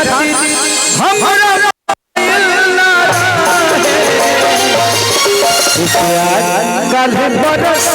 खातिर हमरा कल बरस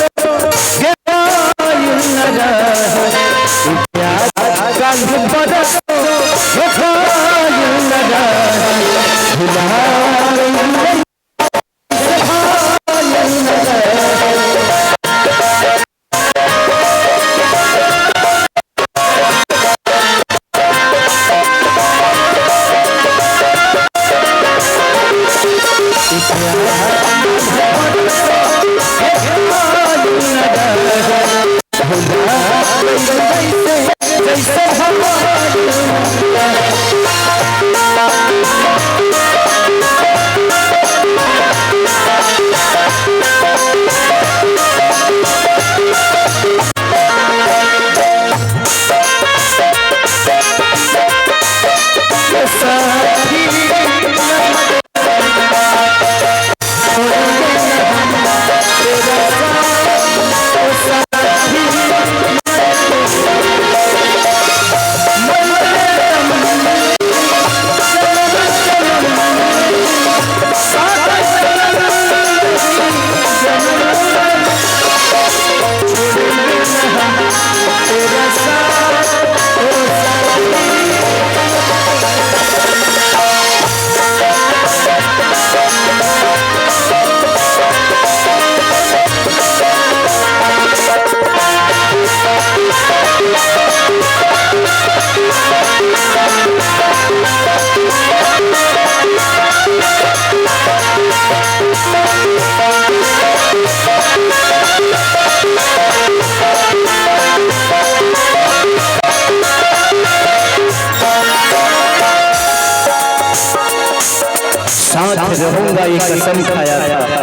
साथ रहूंगा ये कसम खाया था,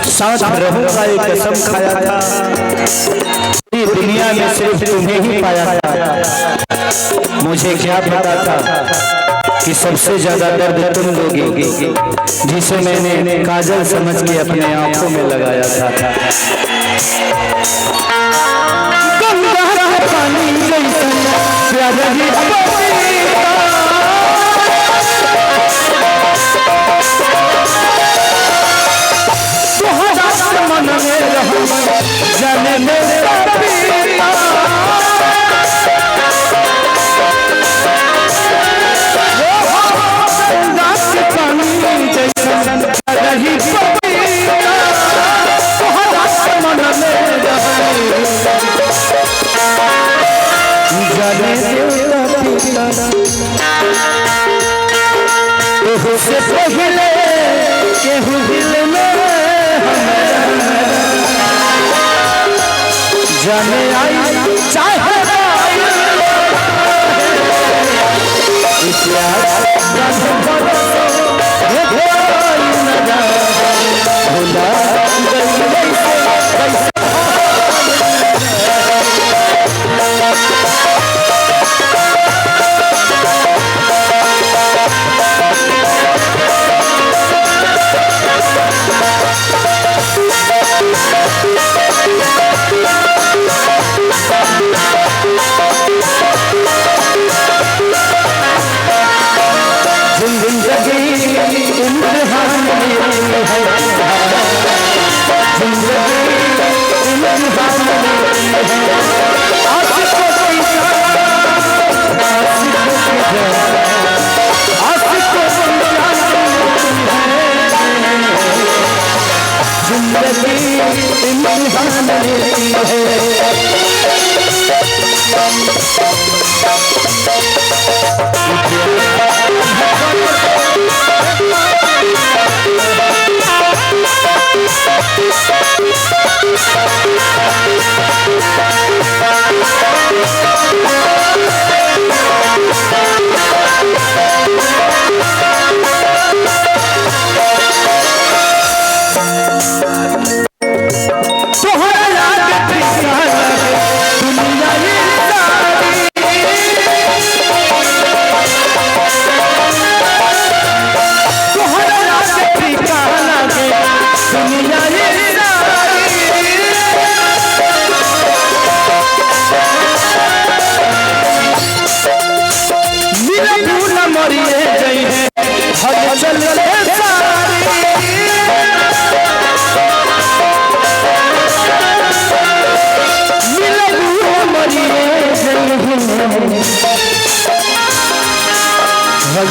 साथ रहूंगा ये कसम खाया था, ये दुनिया में सिर्फ तुम्हें ही पाया था। मुझे क्या पता था कि सबसे ज्यादा दर्द तुम दोगी, जिसे मैंने काजल समझ के अपने आंखों में लगाया था। जाने मेरा पिता पानी जैसा रही से पहले केहू दिल में जाने आई चाहे दुनिया ये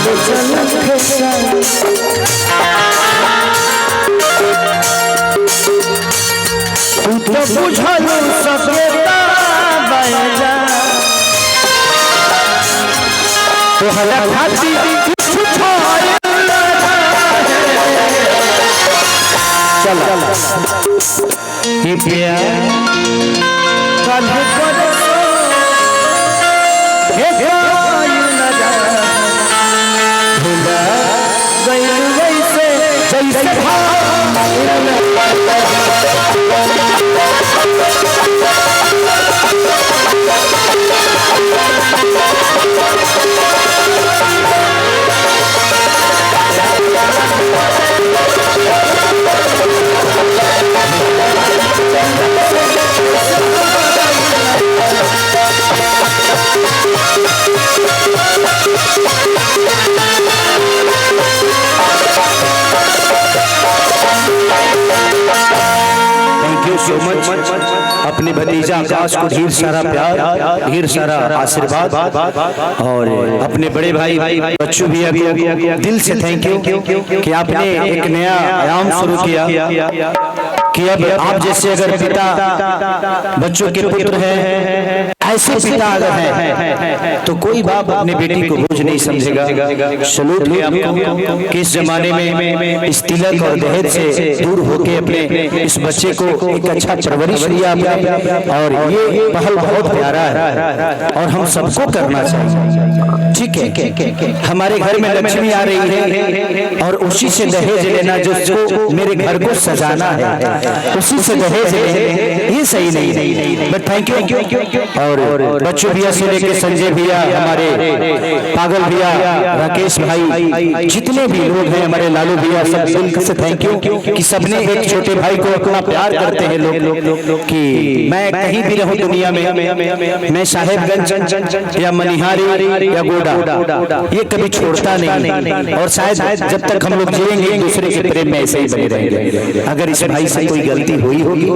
तू तो बुझल सकेता बजा तोहरा खाती कुछ चल ये प्यार कल हे गायु न जा भूला गई वैसे जैसे अपने भतीजा आकाश को ढेर सारा प्यार, ढेर सारा आशीर्वाद और अपने बड़े भाई बच्चू भैया दिल से थैंक यू कि आपने एक नया आयाम शुरू किया कि अब आप जैसे अगर पिता बच्चों के पुत्र हैं, ऐसे पिता अगर हैं तो कोई बाप अपने बेटी को बोझ नहीं समझेगा। सलूट है आपको कि इस जमाने में इस तिलक और दहेज से दूर होके अपने इस बच्चे को एक अच्छा परवरिश दिया आपने और ये पहल बहुत प्यारा है और हम सबको करना चाहिए। ठीक है, हमारे घर में लक्ष्मी आ रही है और उसी से दहेज लेना, जिसको मेरे घर को सजाना है उसी से दहेज लेना, ये सही नहीं है। बट थैंक यू। और बच्चों भैया से लेके संजय भैया, हमारे पागल भैया, राकेश भाई, जितने भी लोग हैं, हमारे लालू भैया, सब दिल से थैंक यू कि सबने एक छोटे भाई को अपना प्यार करते हैं लोग कि मैं कहीं भी रहूं दुनिया में, मैं साहेबगंज या मनिहारी या गोडा ये कभी छोड़ता नहीं और शायद जब तक हम लोग जिएंगे एक दूसरे के प्रेम में ऐसे ही बने रहेंगे। अगर इस भाई से कोई गलती हुई होगी,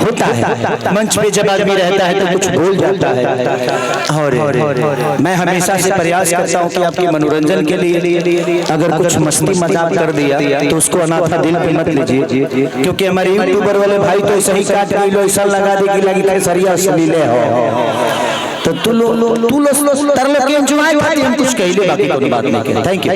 होता है मंच पे जब आदमी रहता है तो कुछ भूल जाता है और मैं हमेशा से प्रयास करता हूँ कि आपके मनोरंजन के लिए अगर कुछ मस्ती मजाक कर दिया तो उसको अनाथा दिल पे मत लीजिए, क्योंकि हमारे यूट्यूबर वाले भाई तो ऐसा ही काट लो, ऐसा लगा दे कि लगी सरिया सलीले हो तो तू लो तरलो के एंजॉय करते हम कुछ कह ले, बाकी कोई बात नहीं। Thank you.